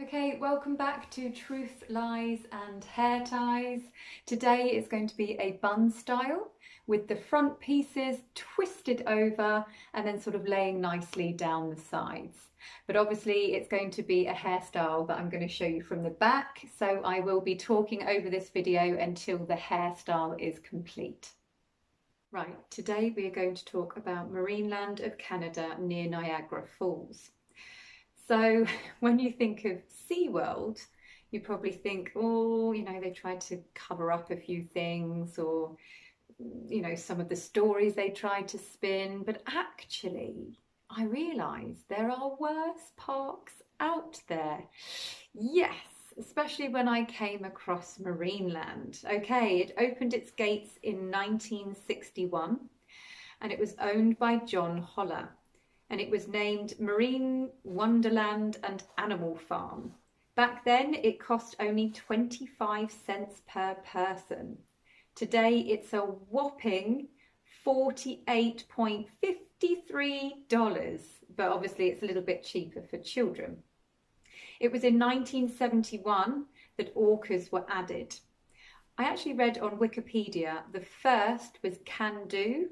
Okay, welcome back to Truth, Lies and Hair Ties. Today is going to be a bun style with the front pieces twisted over and then sort of laying nicely down the sides. But obviously it's going to be a hairstyle that I'm going to show you from the back, so I will be talking over this video until the hairstyle is complete. Right, today we are going to talk about Marineland of Canada near Niagara Falls. So when you think of SeaWorld, you probably think, oh, they tried to cover up a few things, or, some of the stories they tried to spin. But actually, I realised there are worse parks out there. Yes, especially when I came across Marineland. Okay, it opened its gates in 1961 and it was owned by John Holler. And it was named Marine Wonderland and Animal Farm. Back then, it cost only 25 cents per person. Today, it's a whopping $48.53, but obviously it's a little bit cheaper for children. It was in 1971 that orcas were added. I actually read on Wikipedia the first was Can-Do,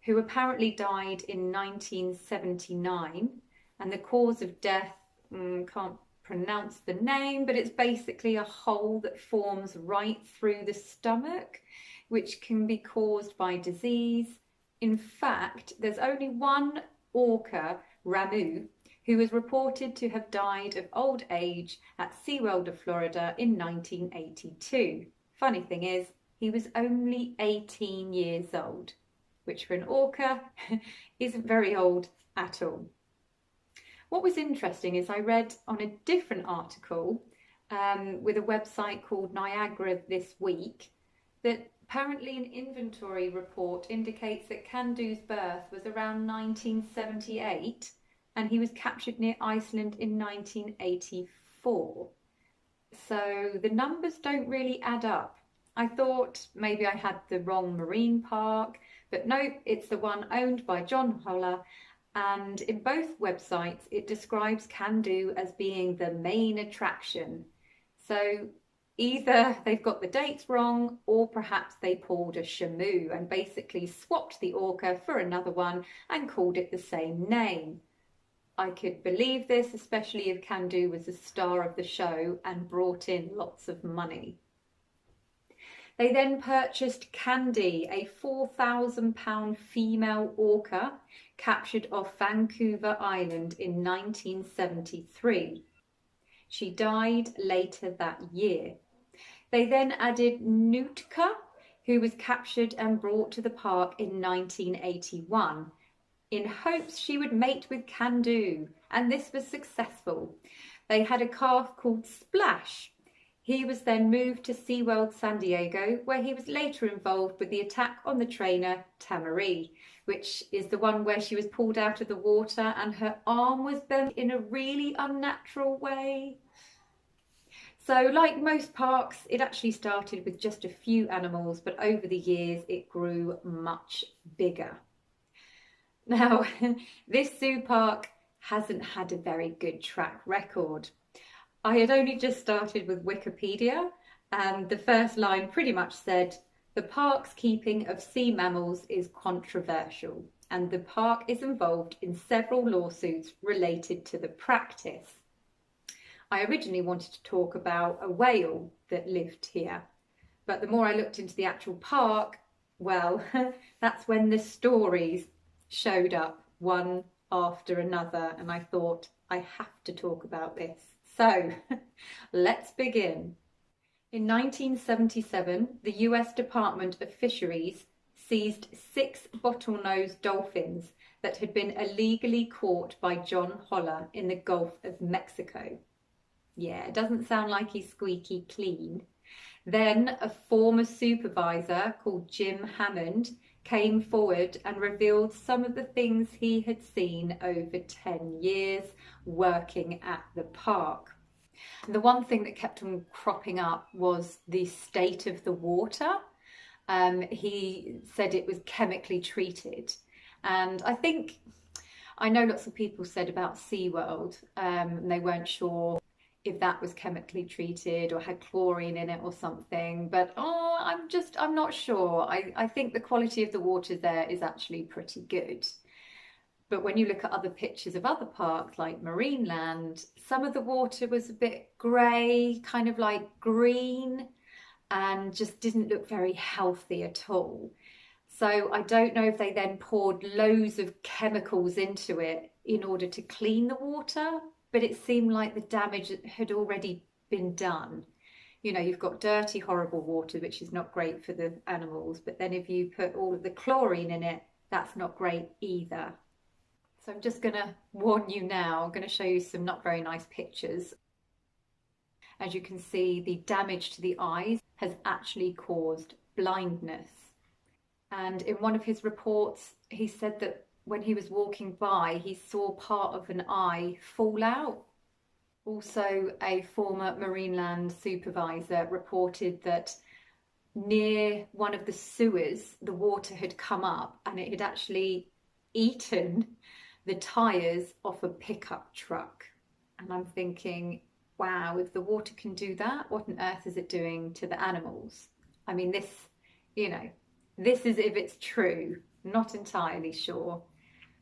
who apparently died in 1979, and the cause of death, can't pronounce the name, but it's basically a hole that forms right through the stomach, which can be caused by disease. In fact, there's only one orca, Ramu, who was reported to have died of old age at SeaWorld of Florida in 1982. Funny thing is, he was only 18 years old, which for an orca isn't very old at all. What was interesting is I read on a different article with a website called Niagara This Week that apparently an inventory report indicates that Can-Do's birth was around 1978 and he was captured near Iceland in 1984. So the numbers don't really add up. I thought maybe I had the wrong marine park, but nope, it's the one owned by John Holler, and in both websites it describes Can-Do as being the main attraction. So either they've got the dates wrong, or perhaps they pulled a shamoo and basically swapped the orca for another one and called it the same name. I could believe this, especially if Can-Do was the star of the show and brought in lots of money. They then purchased Candy, a 4,000-pound female orca captured off Vancouver Island in 1973. She died later that year. They then added Nootka, who was captured and brought to the park in 1981, in hopes she would mate with Can-Do, and this was successful. They had a calf called Splash. He was then moved to SeaWorld San Diego, where he was later involved with the attack on the trainer Tamari, which is the one where she was pulled out of the water and her arm was bent in a really unnatural way. So like most parks, it actually started with just a few animals, but over the years it grew much bigger. Now, this zoo park hasn't had a very good track record. I had only just started with Wikipedia, and the first line pretty much said, "The park's keeping of sea mammals is controversial, and the park is involved in several lawsuits related to the practice." I originally wanted to talk about a whale that lived here, but the more I looked into the actual park, well, that's when the stories showed up one after another, and I thought I have to talk about this. So let's begin. In 1977, the US Department of Fisheries seized 6 bottlenose dolphins that had been illegally caught by John Holler in the Gulf of Mexico. Yeah, it doesn't sound like he's squeaky clean. Then a former supervisor called Jim Hammond came forward and revealed some of the things he had seen over 10 years working at the park. And the one thing that kept on cropping up was the state of the water. He said it was chemically treated. And I know lots of people said about SeaWorld, and they weren't sure if that was chemically treated or had chlorine in it or something. But I'm not sure. I think the quality of the water there is actually pretty good. But when you look at other pictures of other parks like Marineland, some of the water was a bit grey, kind of like green, and just didn't look very healthy at all. So I don't know if they then poured loads of chemicals into it in order to clean the water, but it seemed like the damage had already been done. You know, you've got dirty, horrible water, which is not great for the animals, but then if you put all of the chlorine in it, that's not great either. So I'm just going to warn you now, I'm going to show you some not very nice pictures. As you can see, the damage to the eyes has actually caused blindness. And in one of his reports, he said that when he was walking by, he saw part of an eye fall out. Also, a former Marineland supervisor reported that near one of the sewers, the water had come up and it had actually eaten the tyres off a pickup truck. And I'm thinking, wow, if the water can do that, what on earth is it doing to the animals? I mean, this, you know, this is if it's true, not entirely sure,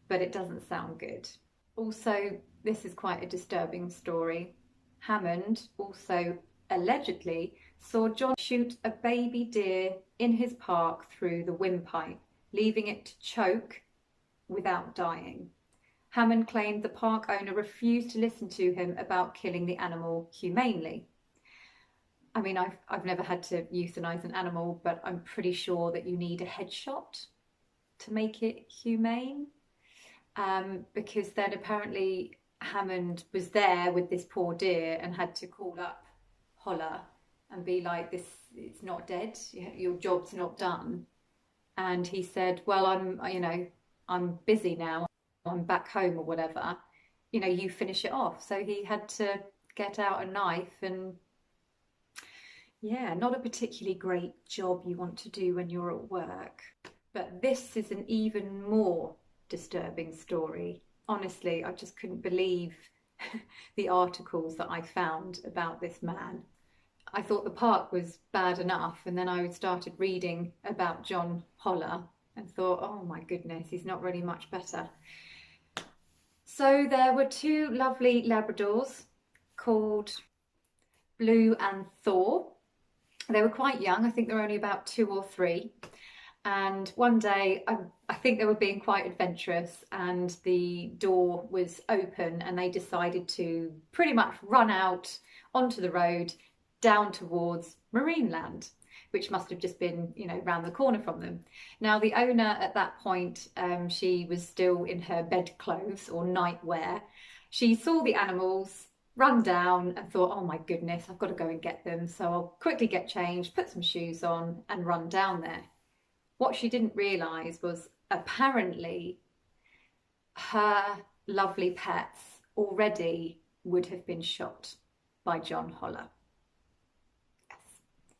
but it doesn't sound good. Also, this is quite a disturbing story. Hammond also allegedly saw John shoot a baby deer in his park through the windpipe, leaving it to choke without dying. Hammond claimed the park owner refused to listen to him about killing the animal humanely. I mean, I've never had to euthanize an animal, but I'm pretty sure that you need a headshot to make it humane. Because then apparently Hammond was there with this poor deer and had to call up Holler and be like, this, it's not dead, your job's not done. And he said, well, I'm busy now, I'm back home or whatever, you finish it off. So he had to get out a knife, and yeah, not a particularly great job you want to do when you're at work. But this is an even more disturbing story. Honestly, I just couldn't believe the articles that I found about this man. I thought the park was bad enough, and then I started reading about John Holler and thought, oh my goodness, he's not really much better. So there were two lovely Labradors called Blue and Thor. They were quite young, I think they were only about 2 or 3. And one day, I think they were being quite adventurous, and the door was open and they decided to pretty much run out onto the road down towards Marineland, which must have just been, round the corner from them. Now, the owner at that point, she was still in her bedclothes or nightwear. She saw the animals run down and thought, oh my goodness, I've got to go and get them. So I'll quickly get changed, put some shoes on and run down there. What she didn't realise was apparently her lovely pets already would have been shot by John Holler. Yes.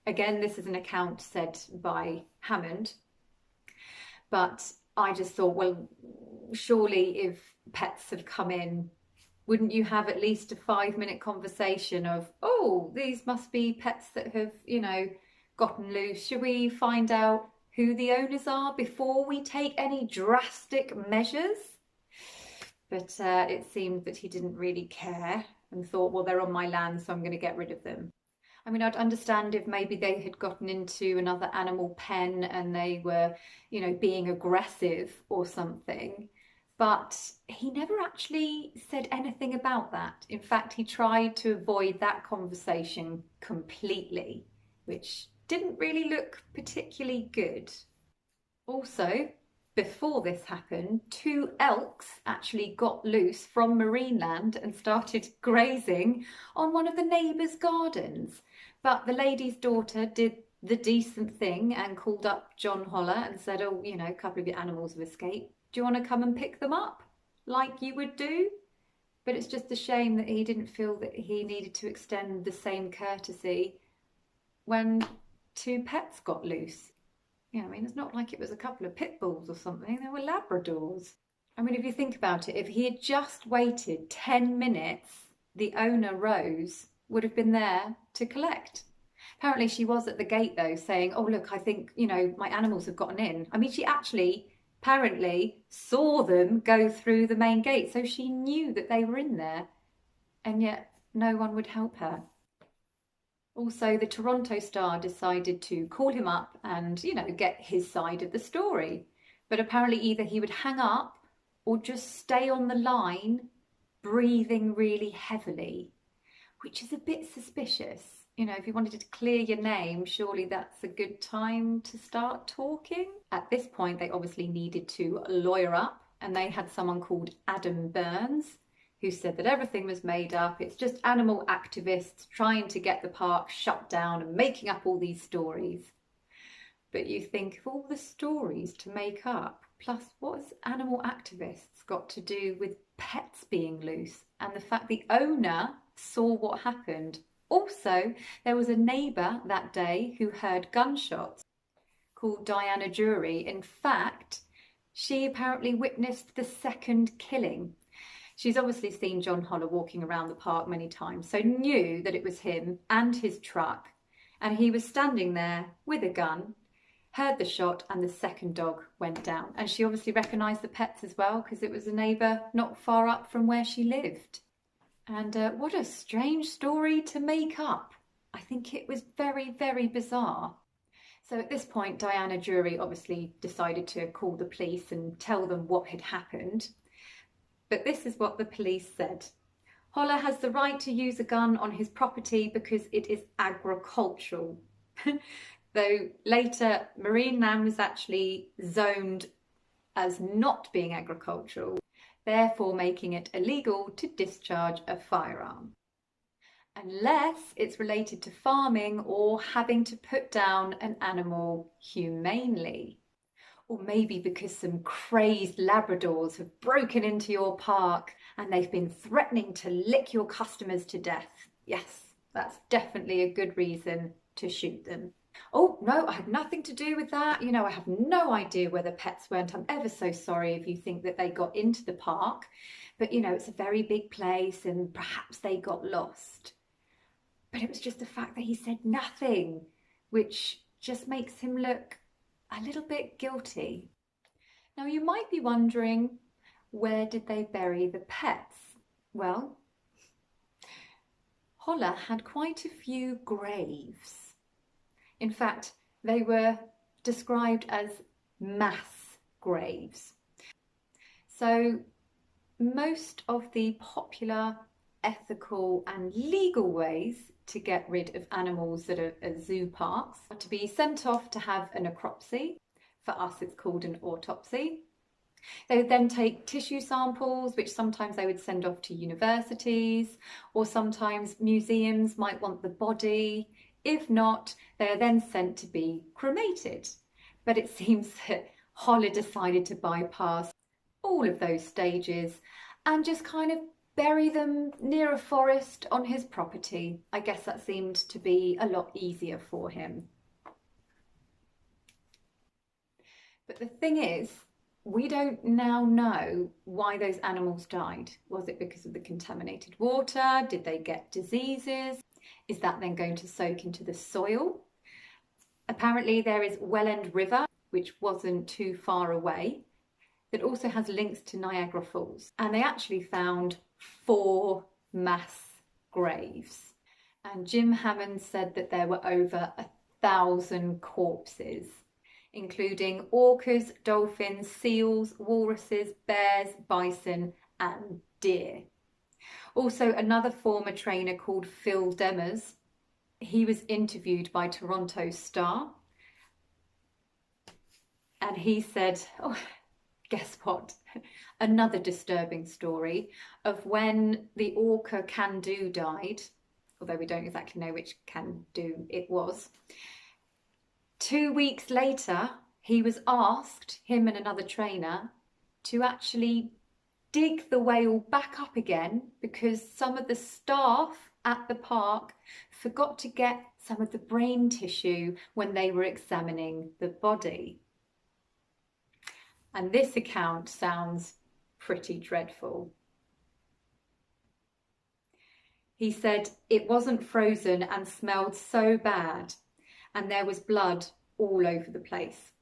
Again, this is an account said by Hammond, but I just thought, well, surely if pets have come in, wouldn't you have at least a 5-minute conversation of, oh, these must be pets that have, gotten loose. Should we find out who the owners are before we take any drastic measures? But it seemed that he didn't really care and thought, well, they're on my land, so I'm going to get rid of them. I mean, I'd understand if maybe they had gotten into another animal pen and they were, being aggressive or something. But he never actually said anything about that. In fact, he tried to avoid that conversation completely, which didn't really look particularly good. Also, before this happened, 2 elks actually got loose from Marineland and started grazing on one of the neighbours' gardens. But the lady's daughter did the decent thing and called up John Holler and said, oh, a couple of your animals have escaped. Do you want to come and pick them up like you would do? But it's just a shame that he didn't feel that he needed to extend the same courtesy when 2 pets got loose. It's not like it was a couple of pit bulls or something. They were Labradors. I mean, if you think about it, if he had just waited 10 minutes, the owner, Rose, would have been there to collect. Apparently she was at the gate though, saying, oh look, I think, my animals have gotten in. I mean, she actually apparently saw them go through the main gate, so she knew that they were in there, and yet no one would help her. Also, the Toronto Star decided to call him up and, get his side of the story. But apparently either he would hang up or just stay on the line, breathing really heavily, which is a bit suspicious. If you wanted to clear your name, surely that's a good time to start talking. At this point, they obviously needed to lawyer up, and they had someone called Adam Burns, who said that everything was made up. It's just animal activists trying to get the park shut down and making up all these stories. But you think, of all the stories to make up, plus what's animal activists got to do with pets being loose and the fact the owner saw what happened? Also, there was a neighbour that day who heard gunshots, called Diana Jury. In fact, she apparently witnessed the second killing. She's obviously seen John Holler walking around the park many times, so knew that it was him and his truck, and he was standing there with a gun, heard the shot, and the second dog went down. And she obviously recognised the pets as well, because it was a neighbour not far up from where she lived. And what a strange story to make up. I think it was very, very bizarre. So at this point, Diana Jury obviously decided to call the police and tell them what had happened. But this is what the police said. Holler has the right to use a gun on his property because it is agricultural. Though later, Marineland was actually zoned as not being agricultural, therefore making it illegal to discharge a firearm, unless it's related to farming or having to put down an animal humanely. Or maybe because some crazed Labradors have broken into your park and they've been threatening to lick your customers to death. Yes, that's definitely a good reason to shoot them. Oh, no, I had nothing to do with that. I have no idea where the pets went. I'm ever so sorry if you think that they got into the park. But, it's a very big place and perhaps they got lost. But it was just the fact that he said nothing, which just makes him look a little bit guilty. Now, you might be wondering, where did they bury the pets? Well, Holler had quite a few graves. In fact, they were described as mass graves. So most of the popular, ethical and legal ways to get rid of animals that are at zoo parks are to be sent off to have a necropsy. For us, it's called an autopsy. They would then take tissue samples, which sometimes they would send off to universities, or sometimes museums might want the body. If not, they are then sent to be cremated. But it seems that Holler decided to bypass all of those stages and just kind of bury them near a forest on his property. I guess that seemed to be a lot easier for him. But the thing is, we don't now know why those animals died. Was it because of the contaminated water? Did they get diseases? Is that then going to soak into the soil? Apparently there is Welland River, which wasn't too far away, that also has links to Niagara Falls. And they actually found 4 mass graves. And Jim Hammond said that there were over 1,000 corpses, including orcas, dolphins, seals, walruses, bears, bison and deer. Also, another former trainer called Phil Demers, he was interviewed by Toronto Star, and he said, oh, guess what? Another disturbing story of when the orca Can-Do died, although we don't exactly know which Can-Do it was. 2 weeks later, he was asked, him and another trainer, to actually dig the whale back up again because some of the staff at the park forgot to get some of the brain tissue when they were examining the body. And this account sounds pretty dreadful. He said it wasn't frozen and smelled so bad, and there was blood all over the place.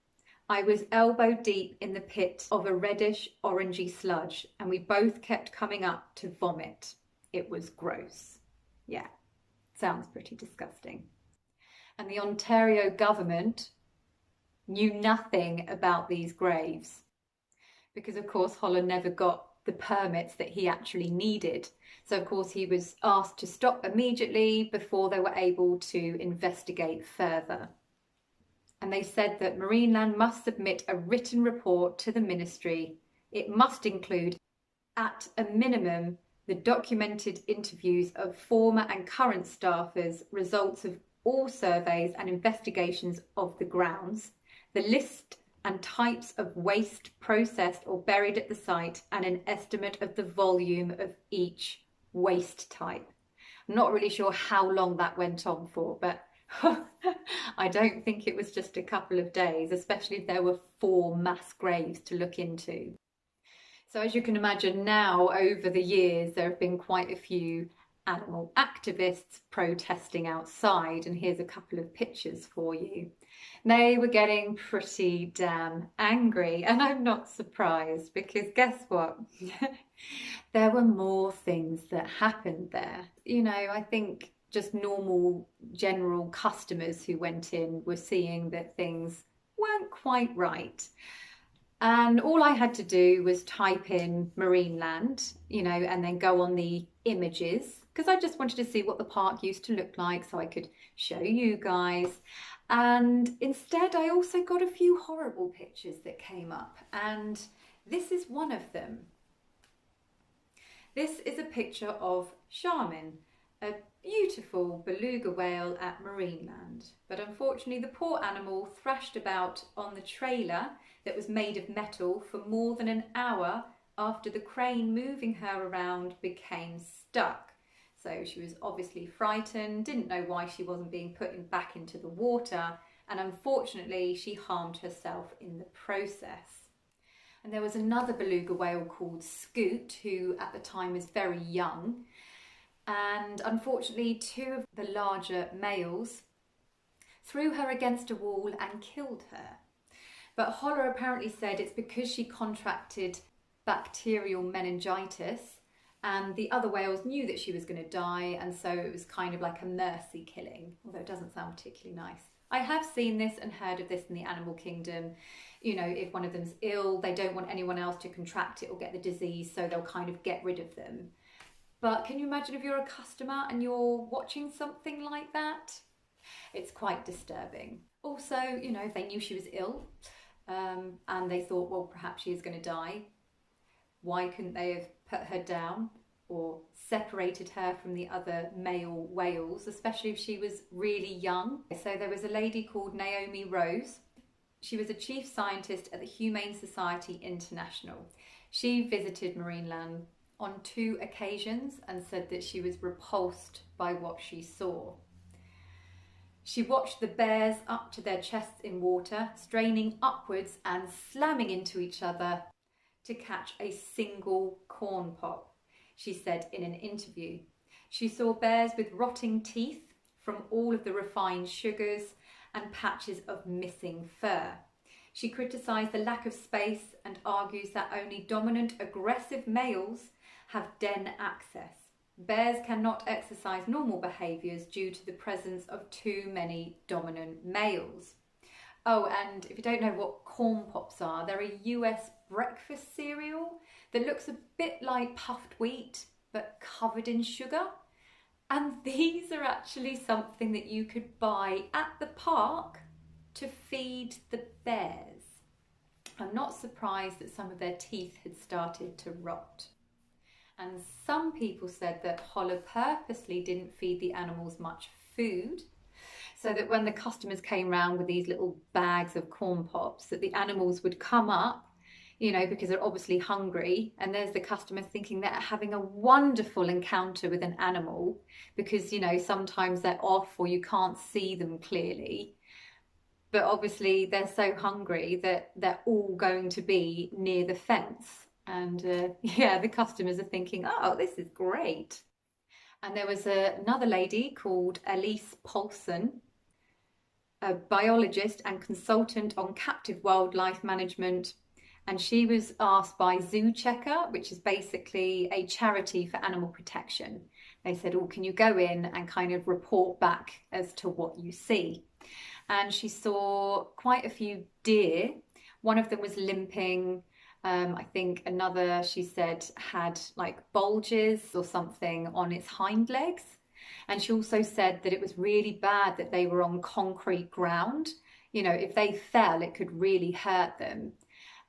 I was elbow deep in the pit of a reddish orangey sludge, and we both kept coming up to vomit. It was gross. Yeah, sounds pretty disgusting. And the Ontario government knew nothing about these graves because, of course, Holler never got the permits that he actually needed. So, of course, he was asked to stop immediately before they were able to investigate further. And they said that Marineland must submit a written report to the ministry. It must include, at a minimum, the documented interviews of former and current staffers, results of all surveys and investigations of the grounds, the list and types of waste processed or buried at the site, and an estimate of the volume of each waste type. I'm not really sure how long that went on for, but I don't think it was just a couple of days, especially if there were 4 mass graves to look into. So as you can imagine now, over the years, there have been quite a few animal activists protesting outside, and here's a couple of pictures for you. They were getting pretty damn angry, and I'm not surprised because guess what? There were more things that happened there. You know, I think just normal general customers who went in were seeing that things weren't quite right. And all I had to do was type in Marineland, you know, and then go on the images because I just wanted to see what the park used to look like so I could show you guys. And instead, I also got a few horrible pictures that came up, and this is one of them. This is a picture of Charmin, a beautiful beluga whale at Marineland. But unfortunately, the poor animal thrashed about on the trailer that was made of metal for more than an hour after the crane moving her around became stuck. So she was obviously frightened, didn't know why she wasn't being put back into the water, and unfortunately she harmed herself in the process. And there was another beluga whale called Scoot, who at the time was very young, and unfortunately 2 of the larger males threw her against a wall and killed her. But Holler apparently said it's because she contracted bacterial meningitis, and the other whales knew that she was going to die, and so it was kind of like a mercy killing, although it doesn't sound particularly nice. I have seen this and heard of this in the animal kingdom. You know, if one of them's ill, they don't want anyone else to contract it or get the disease, so they'll kind of get rid of them. But can you imagine if you're a customer and you're watching something like that? It's quite disturbing. Also, you know, if they knew she was ill and they thought, well, perhaps she is going to die, why couldn't they have put her down or separated her from the other male whales, especially if she was really young? So there was a lady called Naomi Rose. She was a chief scientist at the Humane Society International. She visited Marineland on 2 occasions and said that she was repulsed by what she saw. She watched the bears up to their chests in water, straining upwards and slamming into each other to catch a single corn pop, she said in an interview. She saw bears with rotting teeth from all of the refined sugars and patches of missing fur. She criticised the lack of space and argues that only dominant aggressive males have den access. Bears cannot exercise normal behaviours due to the presence of too many dominant males. Oh, and if you don't know what corn pops are, they're a US breakfast cereal that looks a bit like puffed wheat but covered in sugar. And these are actually something that you could buy at the park to feed the bears. I'm not surprised that some of their teeth had started to rot. And some people said that Holler purposely didn't feed the animals much food, so that when the customers came round with these little bags of corn pops, that the animals would come up, you know, because they're obviously hungry, and there's the customer thinking they're having a wonderful encounter with an animal because, you know, sometimes they're off or you can't see them clearly. But obviously they're so hungry that they're all going to be near the fence. And yeah, the customers are thinking, oh, this is great. And there was another lady called Elise Paulson, a biologist and consultant on captive wildlife management. And she was asked by Zoo Checker, which is basically a charity for animal protection. They said, oh, can you go in and kind of report back as to what you see? And she saw quite a few deer. One of them was limping. I think another, she said, had like bulges or something on its hind legs. And she also said that it was really bad that they were on concrete ground. You know, if they fell, it could really hurt them.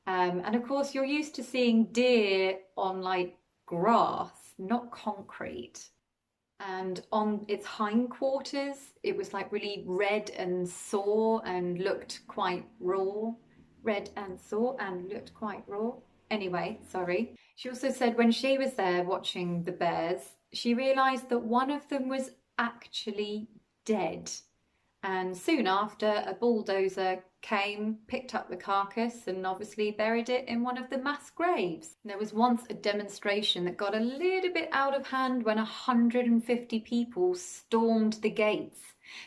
And of course, you're used to seeing deer on like grass, not concrete. And on its hindquarters, it was like really red and sore and looked quite raw. Red and sore and looked quite raw. Anyway, sorry. She also said when she was there watching the bears, she realised that one of them was actually dead. And soon after, a bulldozer came, picked up the carcass and obviously buried it in one of the mass graves. There was once a demonstration that got a little bit out of hand when 150 people stormed the gates.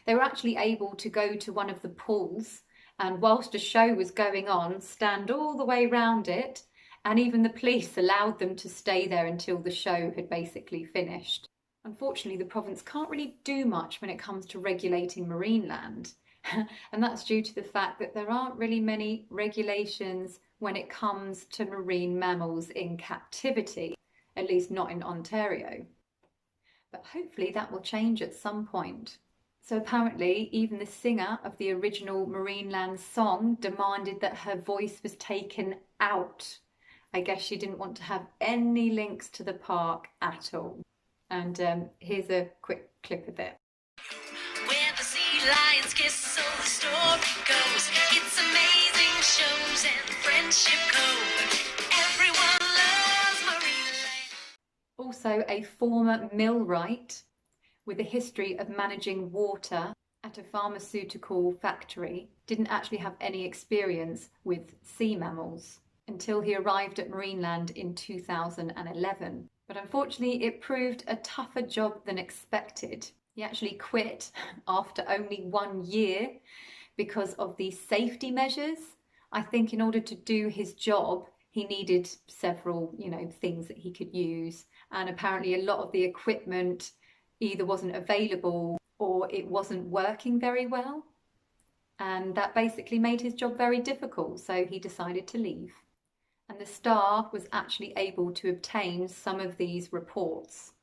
They were actually able to go to one of the pools and whilst a show was going on, stand all the way round it, and even the police allowed them to stay there until the show had basically finished. Unfortunately, the province can't really do much when it comes to regulating Marineland. And that's due to the fact that there aren't really many regulations when it comes to marine mammals in captivity, at least not in Ontario. But hopefully that will change at some point. So apparently even the singer of the original Marineland song demanded that her voice was taken out. I guess she didn't want to have any links to the park at all. And here's a quick clip of it. Where the sea lions kiss, so the story goes. It's amazing shows and friendship code. Everyone loves Marineland. Also a former millwright with a history of managing water at a pharmaceutical factory didn't actually have any experience with sea mammals until he arrived at Marineland in 2011. But unfortunately, it proved a tougher job than expected. He actually quit after only 1 year because of the safety measures. I think in order to do his job, he needed several, things that he could use. And apparently a lot of the equipment either wasn't available or it wasn't working very well. And that basically made his job very difficult. So he decided to leave. And the Star was actually able to obtain some of these reports.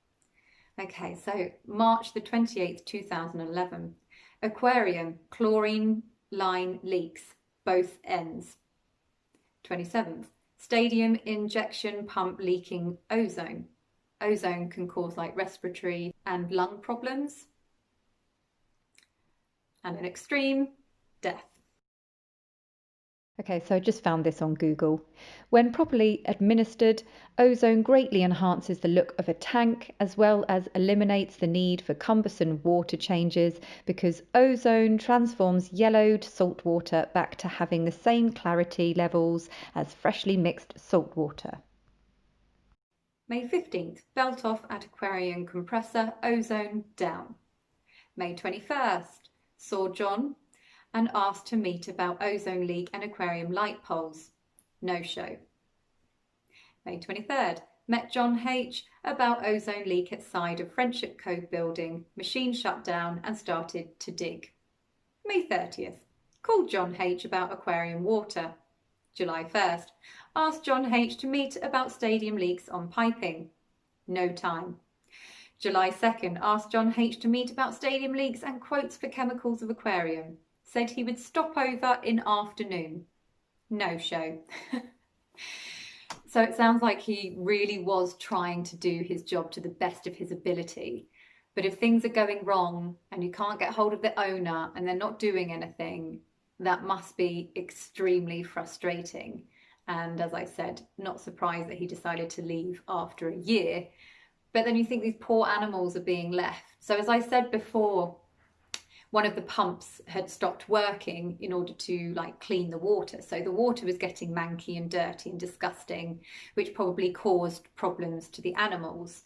Okay, so March the 28th, 2011. Aquarium, chlorine line leaks, both ends. 27th, stadium injection pump leaking ozone. Ozone can cause like respiratory and lung problems. And an extreme, death. Okay, so I just found this on Google. When properly administered, ozone greatly enhances the look of a tank as well as eliminates the need for cumbersome water changes because ozone transforms yellowed salt water back to having the same clarity levels as freshly mixed salt water. May 15th, belt off at aquarium compressor, ozone down. May 21st, saw John and asked to meet about ozone leak and aquarium light poles. No show. May 23rd, met John H about ozone leak at side of Friendship Cove building, machine shut down and started to dig. May 30th, called John H about aquarium water. July 1st, asked John H to meet about stadium leaks on piping. No time. July 2nd, asked John H to meet about stadium leaks and quotes for chemicals of aquarium. Said he would stop over in afternoon. No show. So it sounds like he really was trying to do his job to the best of his ability. But if things are going wrong and you can't get hold of the owner and they're not doing anything, that must be extremely frustrating. And as I said, not surprised that he decided to leave after a year. But then you think these poor animals are being left. So as I said before, one of the pumps had stopped working in order to clean the water. So the water was getting manky and dirty and disgusting, which probably caused problems to the animals.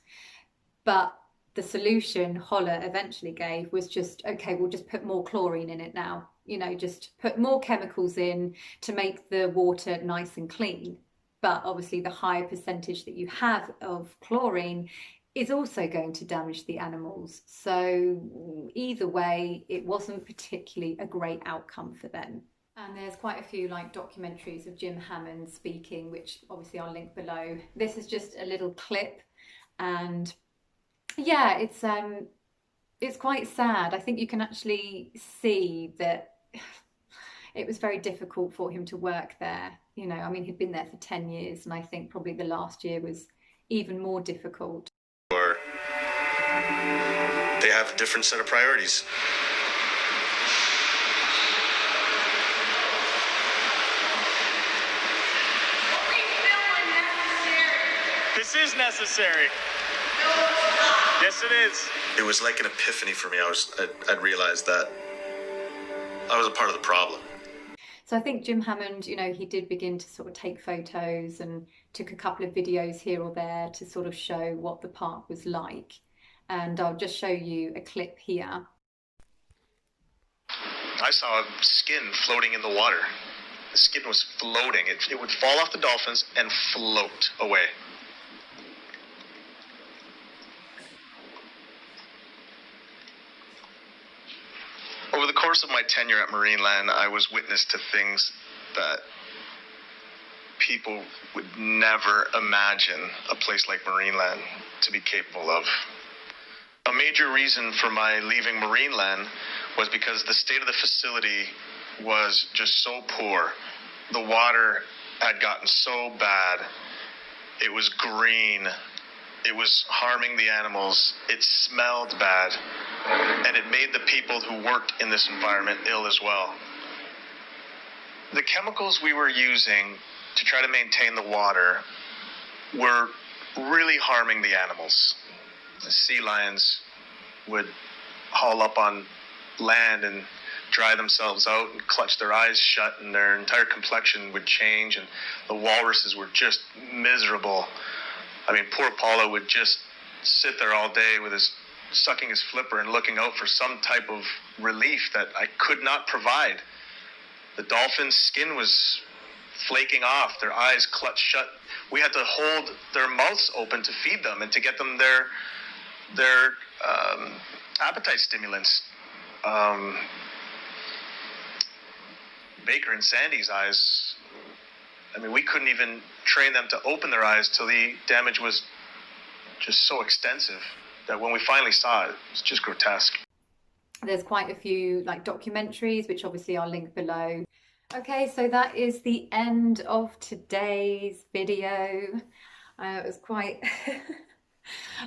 But the solution Holler eventually gave was just, okay, we'll just put more chlorine in it now. You know, just put more chemicals in to make the water nice and clean. But obviously the higher percentage that you have of chlorine is also going to damage the animals. So either way, it wasn't particularly a great outcome for them. And there's quite a few like documentaries of Jim Hammond speaking, which obviously I'll link below. This is just a little clip, and yeah, it's quite sad. I think you can actually see that it was very difficult for him to work there. You know, I mean, he'd been there for 10 years, and I think probably the last year was even more difficult. Or they have a different set of priorities. This is necessary. Yes, it is. It was like an epiphany for me. I'd realized that I was a part of the problem. So I think Jim Hammond, you know, he did begin to sort of take photos and took a couple of videos here or there to sort of show what the park was like. And I'll just show you a clip here. I saw skin floating in the water. The skin was floating. It would fall off the dolphins and float away. Over the course of my tenure at Marineland, I was witness to things that people would never imagine a place like Marineland to be capable of. A major reason for my leaving Marineland was because the state of the facility was just so poor. The water had gotten so bad. It was green. It was harming the animals. It smelled bad. And it made the people who worked in this environment ill as well. The chemicals we were using to try to maintain the water were really harming the animals. The sea lions would haul up on land and dry themselves out and clutch their eyes shut, and their entire complexion would change, and the walruses were just miserable. I mean, poor Paulo would just sit there all day with his sucking his flipper and looking out for some type of relief that I could not provide. The dolphin's skin was flaking off, their eyes clutched shut. We had to hold their mouths open to feed them and to get them their appetite stimulants. Baker and Sandy's eyes, I mean, we couldn't even train them to open their eyes till the damage was just so extensive that when we finally saw it, it was just grotesque. There's quite a few like documentaries, which obviously I'll link below. Okay, so that is the end of today's video. It was quite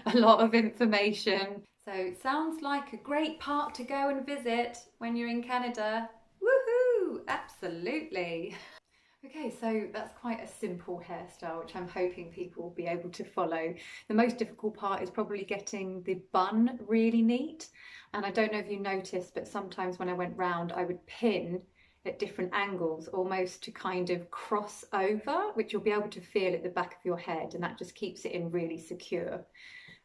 a lot of information. So it sounds like a great park to go and visit when you're in Canada. Woohoo! Absolutely. Okay, so that's quite a simple hairstyle, which I'm hoping people will be able to follow. The most difficult part is probably getting the bun really neat. And I don't know if you noticed, but sometimes when I went round, I would pin at different angles, almost to kind of cross over, which you'll be able to feel at the back of your head, and that just keeps it in really secure.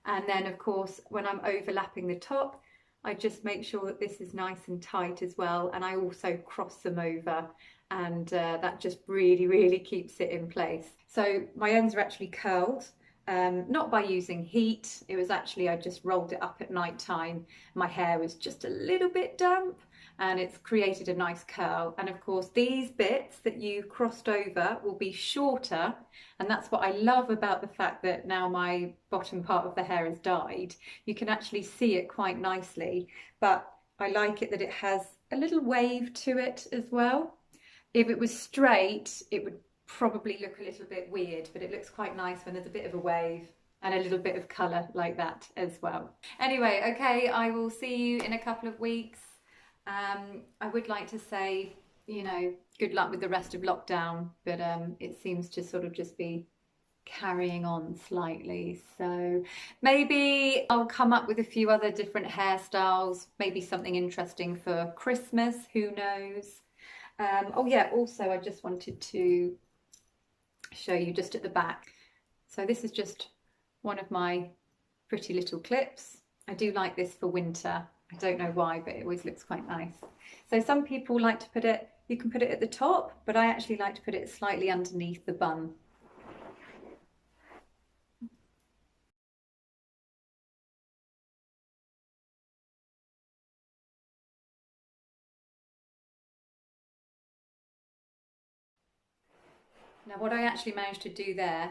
And then of course, when I'm overlapping the top, I just make sure that this is nice and tight as well, and I also cross them over, and that just really keeps it in place. So my ends are actually curled, not by using heat. It was actually, I just rolled it up at night time. My hair was just a little bit damp, and it's created a nice curl. And of course, these bits that you crossed over will be shorter, and that's what I love about the fact that now my bottom part of the hair is dyed. You can actually see it quite nicely, but I like it that it has a little wave to it as well. If it was straight, it would probably look a little bit weird, but it looks quite nice when there's a bit of a wave and a little bit of colour like that as well. Anyway, okay, I will see you in a couple of weeks. I would like to say, you know, good luck with the rest of lockdown, but it seems to sort of just be carrying on slightly. So maybe I'll come up with a few other different hairstyles, maybe something interesting for Christmas, who knows. Oh yeah, also I just wanted to show you just at the back. So this is just one of my pretty little clips. I do like this for winter. I don't know why, but it always looks quite nice. So some people like to put it, you can put it at the top, but I actually like to put it slightly underneath the bun. Now what I actually managed to do there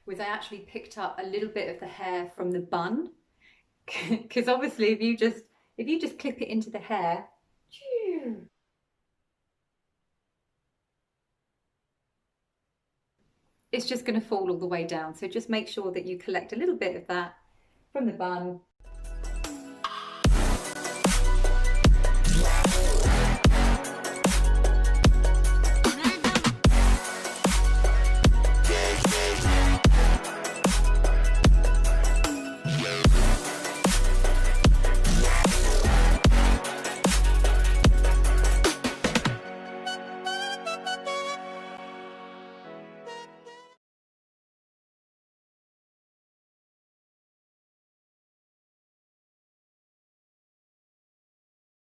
was I actually picked up a little bit of the hair from the bun, because obviously if you just clip it into the hair, it's just going to fall all the way down. So just make sure that you collect a little bit of that from the bun